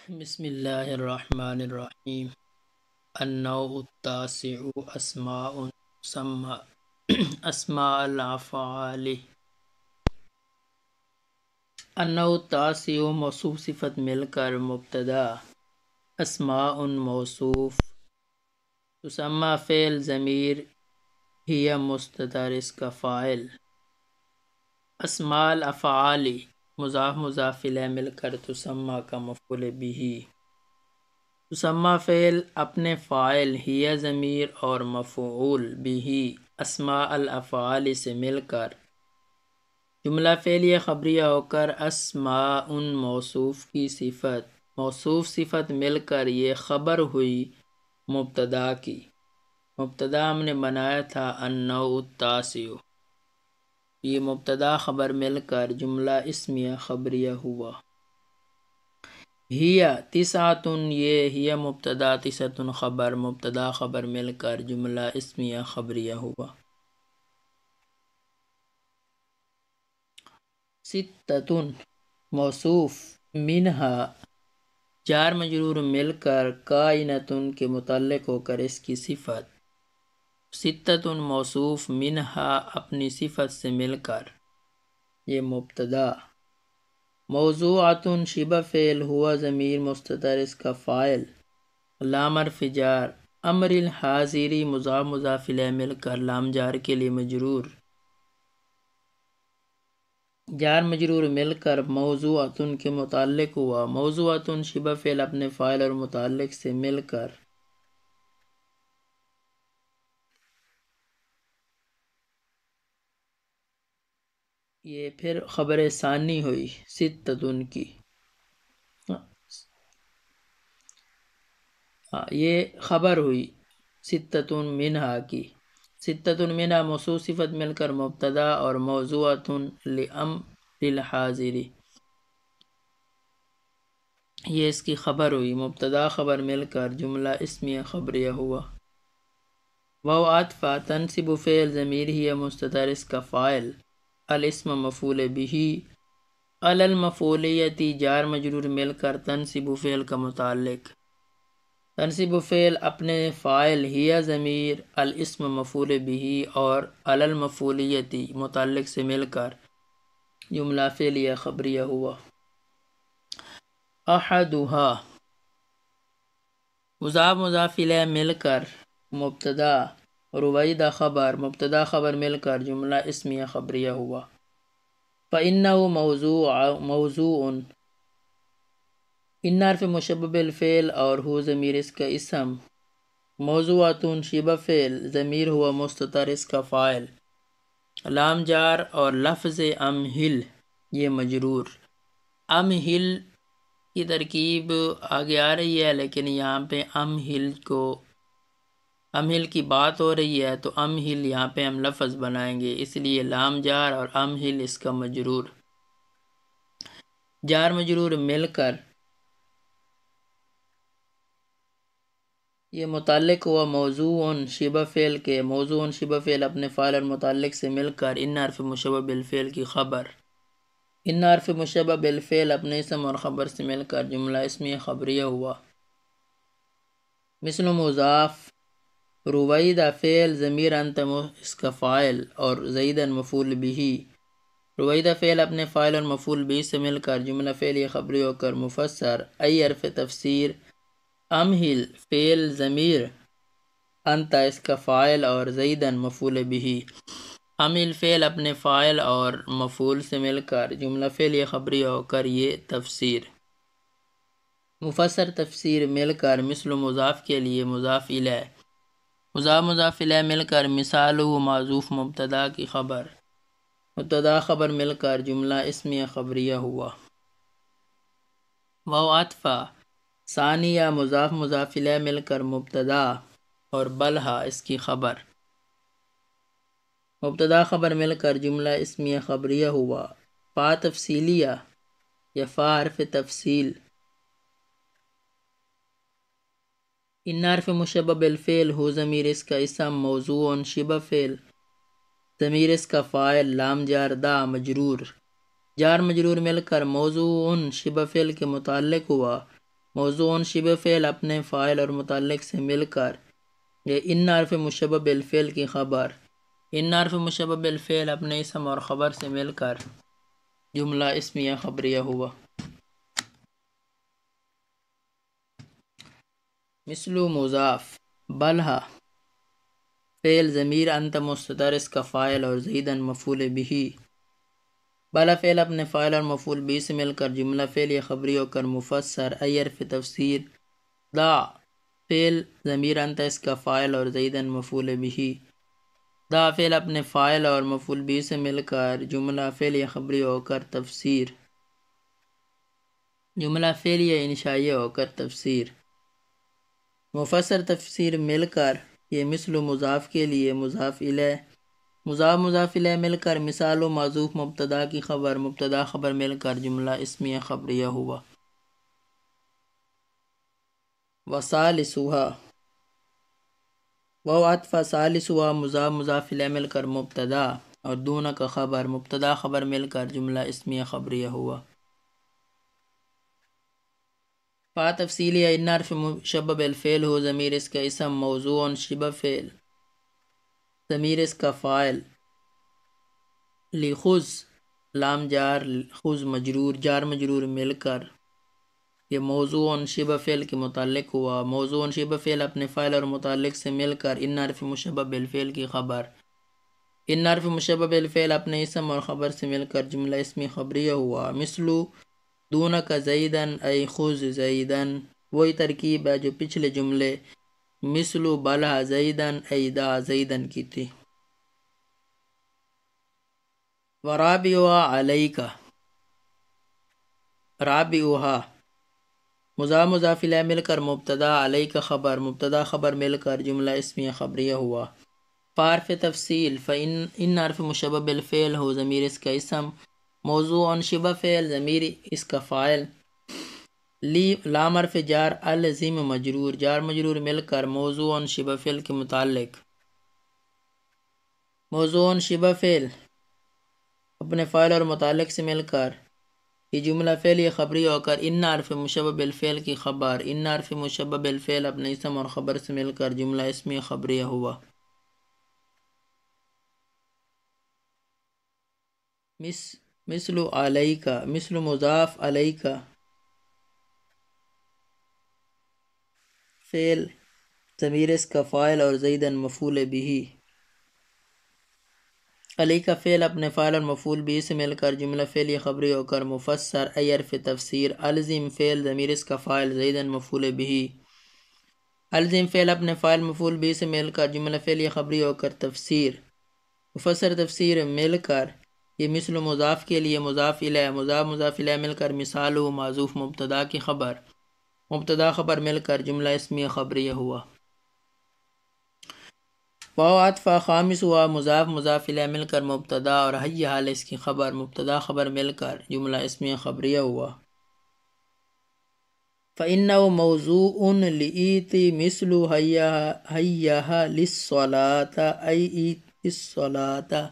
بسم اللہ الرحمن الرحیم۔ النوع التاسع اسماء تسمى اسماء الافعال۔ النوع التاسع موصوف صفت مل کر مبتدا، اسماء موصوف، تسمى فعل ضمیر، ہی مستتر اس کا فاعل، اسماء الافعال مضاف مضاف الیہ مل کر تسمى کا مفعول بہ، تسمى فعل اپنے فاعل، ہی ضمیر اور مفعول بہ اسماء الافعال سے مل کر جملہ فعلیہ خبریہ ہو کر اسماء موصوف کی صفت، موصوف صفت مل کر یہ خبر ہوئی مبتدا کی۔ مبتدا ہم نے بنایا تھا النوع التاسع، یہ مبتدا خبر مل کر جملہ اسمیہ خبریہ ہوا۔ ہی تسعۃ، یہ ہی مبتدا، تسعۃ خبر، مبتدا خبر مل کر جملہ اسمیہ خبریہ ہوا۔ ستۃ موصوف، منہا جار مجرور مل کر کائنۃ کے متعلق ہو کر اس کی صفت، ستۃ موصوف منہا اپنی صفت سے مل کر یہ مبتدا، موضوعۃ شبہ فعل، ہوا ضمیر مستتر اس کا فاعل، لام حرف جار، امر الحاضری مضاف مضاف الیہ مل کر لام جار کے لیے مجرور، جار مجرور مل کر موضوعۃ کے متعلق ہوا، موضوعۃ شبہ فعل اپنے فاعل اور متعلق سے مل کر یہ پھر خبر ثانی ہوئی ستۃ کی، یہ خبر ہوئی ستۃ منہا کی۔ ستۃ منہا موصوف صفت مل کر مبتدا اور موضوعۃ لامر الحاضری، یہ اس کی خبر ہوئی، مبتدا خبر مل کر جملہ اسمیہ خبریہ ہوا۔ واو عطف تنصب فعل ضمیر ہی مستتر اس کا فاعل، الاسم مفعول بہ، علی المفعولیۃ جار مجرور مل کر تنصب فعل کا متعلق، تنصب فعل اپنے فاعل، ہی ضمیر، الاسم مفعول بہ اور علی المفعولیۃ متعلق سے مل کر جملہ فعلیہ خبریہ ہوا۔ احدھا مضاف مضاف الیہ مل کر مبتدا، رویدہ خبر، مبتدا خبر مل کر جملہ اسمیہ خبریہ ہوا۔ فإنہ موضوع، ان حرف مشبہ بالفعل اور ہو ضمیر اس کا اسم، موضوعۃ شبہ فعل ضمیر ہوا مستتر اس کا فاعل، لام جار اور لفظ امہل یہ مجرور۔ امہل کی ترکیب آگے آ رہی ہے لیکن یہاں پہ امہل کی بات ہو رہی ہے تو امہل یہاں پہ ہم لفظ بنائیں گے، اس لیے لام جار اور امہل اس کا مجرور، جار مجرور مل کر یہ متعلق ہوا موضوع شبہ فعل کے، موضوع شبہ فعل اپنے فاعل اور متعلق سے مل کر ان حرف مشبہ بالفعل کی خبر، ان حرف مشبہ بالفعل اپنے اسم اور خبر سے مل کر جملہ اسمیہ خبریہ ہوا۔ مثل مضاف، رویدہ فعل ضمیر انت اس کا فاعل اور زیدًا مفعول بہ، رویدہ فعل اپنے فاعل اور مفعول بہ سے مل کر جملہ فعلیہ خبری ہو کر مفسر، ای حرف تفسیر، امہل فعل ضمیر انت اس کا فاعل اور زیدًا مفعول بہ، امہل فعل اپنے فاعل اور مفعول سے مل کر جملہ فعلیہ خبری ہو کر یہ تفسیر، مفسر تفسیر مل کر مثل مضاف کے لیے مضاف الیہ، مضاف مضاف الیہ مل کر مثال معذوف مبتدا کی خبر، مبتدا خبر مل کر جملہ اسمیہ خبریہ ہوا۔ واو عطف ثانیہ مضاف مضاف الیہ مل کر مبتدا اور بلہا اس کی خبر، مبتدا خبر مل کر جملہ اسمیہ خبریہ ہوا۔ فا تفصیلیہ یا فا حرف تفصیل، ان حرف مشبہ بالفعل ہو ضمیر اس کا اسم، موضوع شبہ فعل ضمیر اس کا فاعل، لام جار دا مجرور، جار مجرور مل کر موضوع شبہ فعل کے متعلق ہوا، موضوع شبہ فعل اپنے فاعل اور متعلق سے مل کر یہ ان حرف مشبہ بالفعل کی خبر، ان حرف مشبہ بالفعل اپنے اسم اور خبر سے مل کر جملہ اسمیہ خبریہ ہوا۔ مثل مضاف، بلہا فعل ضمیر انت مستتر اس کا فاعل اور زیدن مفعول بھی۔ بلا فعل اپنے فاعل اور مفعول بھی سے مل کر جملہ فعلیہ خبری ہو کر مفسر ای حرف تفسیر۔ دا فعل ضمیر انت اس کا فاعل اور زیدن مفعول بھی۔ دا فعل اپنے فاعل اور مفعول بھی سے مل کر جملہ فعلیہ خبری ہو کر تفسیر، جملہ فعلیہ انشائیہ ہو کر تفسیر۔ مفسر تفسیر مل کر یہ مثل مضاف کے لیے مضاف الیہ، مضاف الیہ مل کر مثال و معذوف مبتدا کی خبر، مبتدا خبر مل کر جملہ اسمیہ خبریہ ہوا۔ وثالثھا، واو عطف ثالثھا مضاف الیہ مل کر مبتدا اور دون کا خبر، مبتدا خبر مل کر جملہ اسمیہ خبریہ ہوا۔ فا تفصیلیہ، ان حرف مشبہ بالفعل ہو ضمیر اس کا اسم، موضوع شبہ فعل ضمیر اس کا فاعل، لخذ لام جار، خذ مجرور، جار مجرور مل کر یہ موضوع شبہ فعل کے متعلق ہوا۔ موضوع شبہ فعل اپنے فاعل اور متعلق سے مل کر ان حرف مشبہ بالفعل کی خبر، ان حرف مشبہ بالفعل اپنے اسم اور خبر سے مل کر جملہ اسمی خبریہ ہوا۔ مثل دونک زیدن ای خذ زیدن، وہی ترکیب ہے جو پچھلے جملے مثل بلہ زیدن ای دا زیدن کی تھی۔ ورابعها علیک، رابعها مضاف الیہ مل کر مبتدا، علیک خبر، مبتدا خبر مل کر جملہ اسمیہ خبریہ ہوا۔ فارف تفصیل، ان حرف مشبہ بالفعل ہو ضمیر اس کا اسم، موضوع شبہ فعل ضمیر اس کا فاعل، لام حرف جار، الزم مجرور، جار مجرور مل کر موضوع شبہ فعل کے متعلق، موضوع شبہ فعل اپنے فاعل اور متعلق سے مل کر یہ جملہ فعلیہ خبری ہو کر ان حرف مشبہ بالفعل کی خبر، ان حرف مشبہ بالفعل اپنے اسم اور خبر سے مل کر جملہ اسمی خبریہ ہوا۔ مثل علیک، مثل مضاف علیک فعل ضمیر اس کا فاعل اور زیدن مفعول بھی، علی کا فعل اپنے فاعل اور مفعول بھی سے مل کر جملہ فعلیہ خبری ہو کر مفسر ای حرف تفسیر، الزم فعل ضمیر اس کا فاعل زیدن مفعول بھی، الزم فعل اپنے فاعل مفعول بھی سے مل کر جملہ فعلیہ خبری ہو کر تفسیر، مفسر تفسیر مل کر یہ مثل مضاف کے لیے مضاف الیہ، مضاف الیہ مل کر مثال و معذوف مبتدا کی خبر، مبتدا خبر مل کر جملہ اسمیہ خبریہ ہوا۔ واو عطف خامس ہوا مضاف الیہ مل کر مبتدا اور حی حال اس کی خبر، مبتدا خبر مل کر جملہ اسمیہ خبریہ ہوا۔ فإنه موضوع لإیت مثل حیّھا للصلاة ای ایت الصلاة،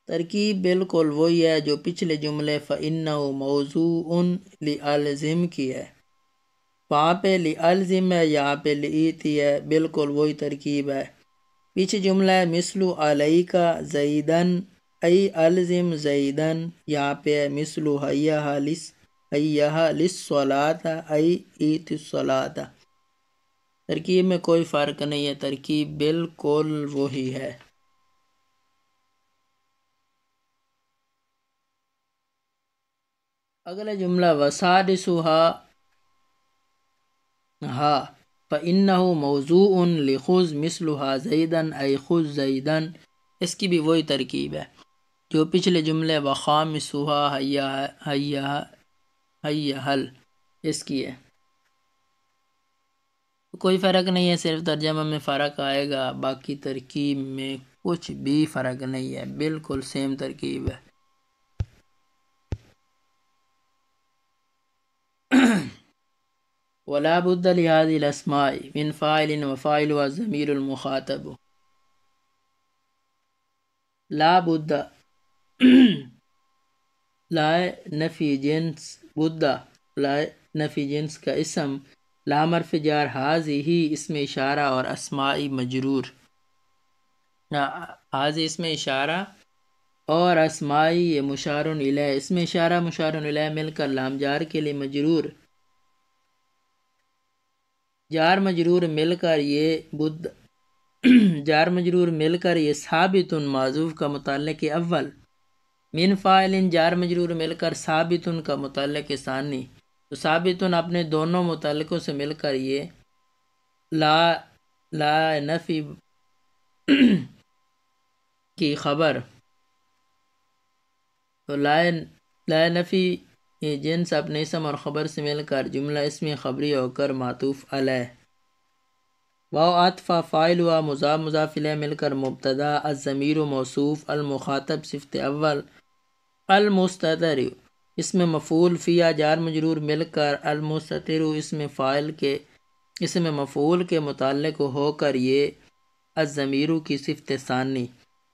ترکیب بالکل وہی ہے جو پچھلے جملے فإنه موضوع لألزم کی ہے، وہاں پہ لألزم ہے، یہاں پہ لإیت ہے، بالکل وہی ترکیب ہے۔ پیچھے جملہ ہے مثل علیک زیدن ای الزم زیدن، یہاں پہ ہے مثل حیّھا للصلاة ای ایت الصلاة، ترکیب میں کوئی فرق نہیں ہے، ترکیب بالکل وہی ہے۔ اگلا جملہ وسادسھا ہا فإنه موضوع لخذ مثلها زیدن ای خذ زیدن، اس کی بھی وہی ترکیب ہے جو پچھلے جملے وخامسھا حیّھل اس کی ہے، کوئی فرق نہیں ہے، صرف ترجمہ میں فرق آئے گا، باقی ترکیب میں کچھ بھی فرق نہیں ہے، بالکل سیم ترکیب ہے۔ ولا بد لهذه الاسماء من فاعل وفاعلها الضمير المخاطب، لا بد لا نفی جنس، بد لا نفی جنس کا اسم، لام حرف جار، حاضی ہی اسم اشارہ اور اسمائی مجرور، حاضی اسم اشارہ اور اسمائی یہ مشار الیہ، اسم اشارہ مشار الیہ مل کر لام جار کے لیے مجرور، جار مجرور مل کر یہ ثابت معذوف کا متعلق اول، من فاعل جار مجرور مل کر ثابت کا متعلق ثانی، تو ثابت اپنے دونوں متعلقوں سے مل کر یہ لا نفی کی خبر، تو لا نفی یہ جنس اپنے اسم اور خبر سے مل کر جملہ اسمی خبری ہو کر معطوف علیہ، واو عطف فاعل ہوا، مضاف مضاف الیہ مل کر مبتدا، الضمیر موصوف، المخاطب صفت اول، المستتر اسم مفعول، فیا جار مجرور مل کر المستتر اسم مفعول کے متعلق ہو کر یہ الضمیر کی صفت ثانی،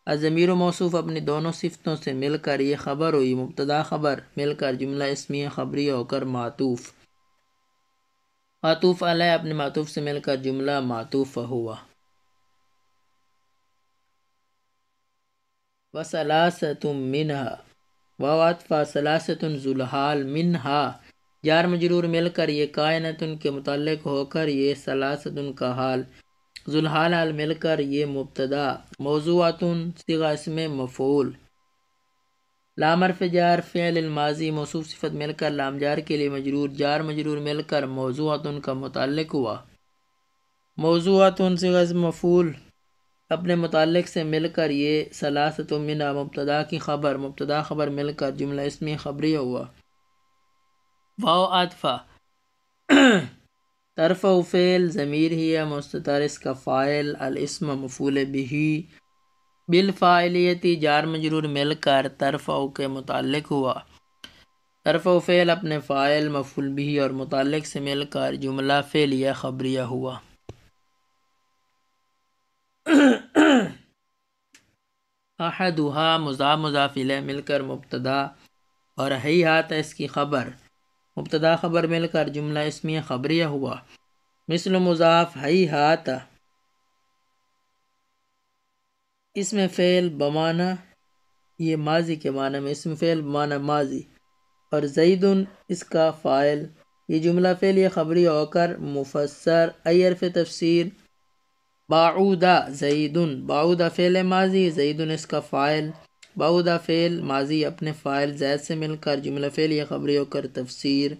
الضمیر موصوف اپنی دونوں صفتوں سے مل کر یہ خبر ہوئی، مبتدا خبر مل کر جملہ اسمی خبری ہو کر معطوف علیہ اپنے معطوف سے مل کر جملہ معطوف ہوا، وثلاثۃ منھا واو عطف ثلاثۃ ذو الحال منھا جار مجرور مل کر یہ کائنۃ کے متعلق ہو کر یہ ثلاثۃ کا حال، ذو الحال حال مل کر یہ مبتدا، موضوعۃ صیغہ اسم مفعول، لام حرف جار فعل الماضی موصوف صفت مل کر لام جار کے لیے مجرور، جار مجرور مل کر موضوعۃ کا متعلق ہوا، موضوعۃ صیغہ اسم مفعول اپنے متعلق سے مل کر یہ ثلاثۃ منھا مبتدا کی خبر، مبتدا خبر مل کر جملہ اسمی خبری ہوا، واو عطف ترفع فعل ضمیر ہی مستتر اس کا فاعل، الاسم مفعول بہ، بالفاعلیتی جار مجرور مل کر ترفع کے متعلق ہوا، ترفع فعل اپنے فاعل مفعول بہ اور متعلق سے مل کر جملہ فعلیہ خبریہ ہوا، احدھا مضاف مضاف الیہ مل کر مبتدا اور ہیہات اس کی خبر، مبتدا خبر مل کر جملہ اسمیہ خبریہ ہوا، مثل مضاف ہیہات اسم فعل بمعنی یہ ماضی کے معنی میں، اسم فعل بمعنی ماضی، اور زیدن اس کا فاعل، یہ جملہ فعلیہ خبریہ ہو کر مفسر ای حرف تفسیر، بعودہ زیدن بعودہ فعل ماضی، زیدن اس کا فاعل، بعودہ فعل ماضی اپنے فاعل زید سے مل کر جملہ فعلیہ خبری ہو کر تفسیر،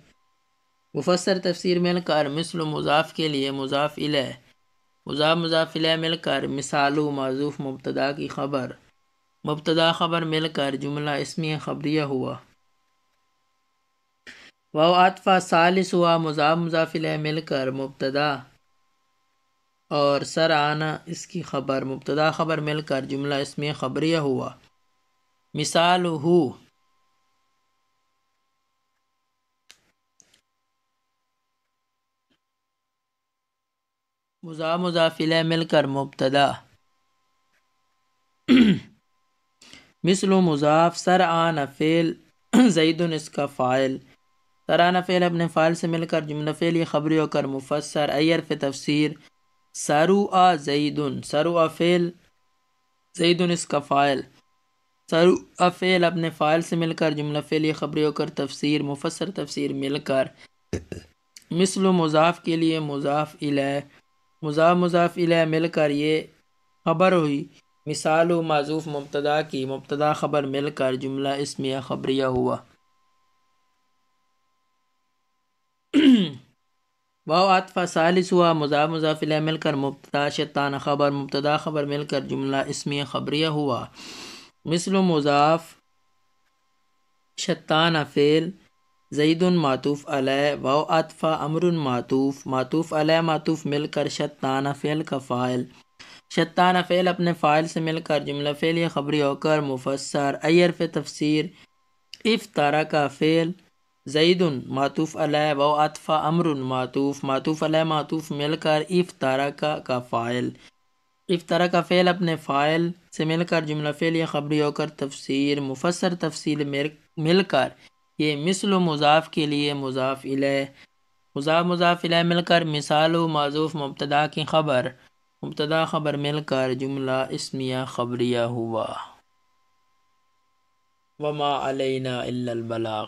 مفسر تفسیر مل کر مثل مضاف کے لیے مضاف الیہ، مضاف مضاف الیہ مل کر مثالو معذوف مبتدا کی خبر، مبتدا خبر مل کر جملہ اسمیہ خبریہ ہوا، واو عطف ثالث ہوا، مضاف مضاف الیہ مل کر مبتدا اور سر آنا اس کی خبر، مبتدا خبر مل کر جملہ اسمیہ خبریہ ہوا، مثال ہو مضاف مضاف الیہ مل کر مبتدا، مثل مضاف سر آنا فعل زیدن اس کا فاعل، سرانہ فعل اپنے فاعل سے مل کر جملہ فعلیہ خبری ہو کر مفسر ای حرف تفسیر، سروا زیدن سروا فعل زیدن اس کا فاعل، سروا فعل اپنے فاعل سے مل کر جملہ فعلیہ خبری ہو کر تفسیر، مفسر تفسیر مل کر مثل مضاف کے لیے مضاف الیہ، مضاف مضاف الیہ مل کر یہ خبر ہوئی، مثال معذوف مبتدا کی، مبتدا خبر مل کر جملہ اسمیہ خبریہ ہوا، واو عطف ثالث ہوا، مضاف مضاف الیہ مل کر مبتدا شیطان خبر، مبتدا خبر مل کر جملہ اسمیہ خبریہ ہوا، مثل مضاف شیطان فعل زیدن معطوف علیہ، واو عطف امر معطوف، معطوف علیہ معطوف مل کر شیطان فعل کا فاعل، شیطان فعل اپنے فاعل سے مل کر جملہ فعلیہ خبری ہو کر مفسر ای حرف تفسیر، افترق فعل زیدن معطوف علیہ، واو عطف امر معطوف، معطوف علیہ معطوف مل کر افترق کا فاعل، افترق فعل اپنے فاعل سے مل کر جملہ فعلیہ خبری ہو کر تفسیر، مفسر تفسیر مل کر یہ مثل و مضاف کے لیے مضاف الیہ، مضاف الیہ مل کر مثال و معذوف مبتدا کی خبر، مبتدا خبر مل کر جملہ اسمیہ خبریہ ہوا۔ وما علینا الا البلاغ۔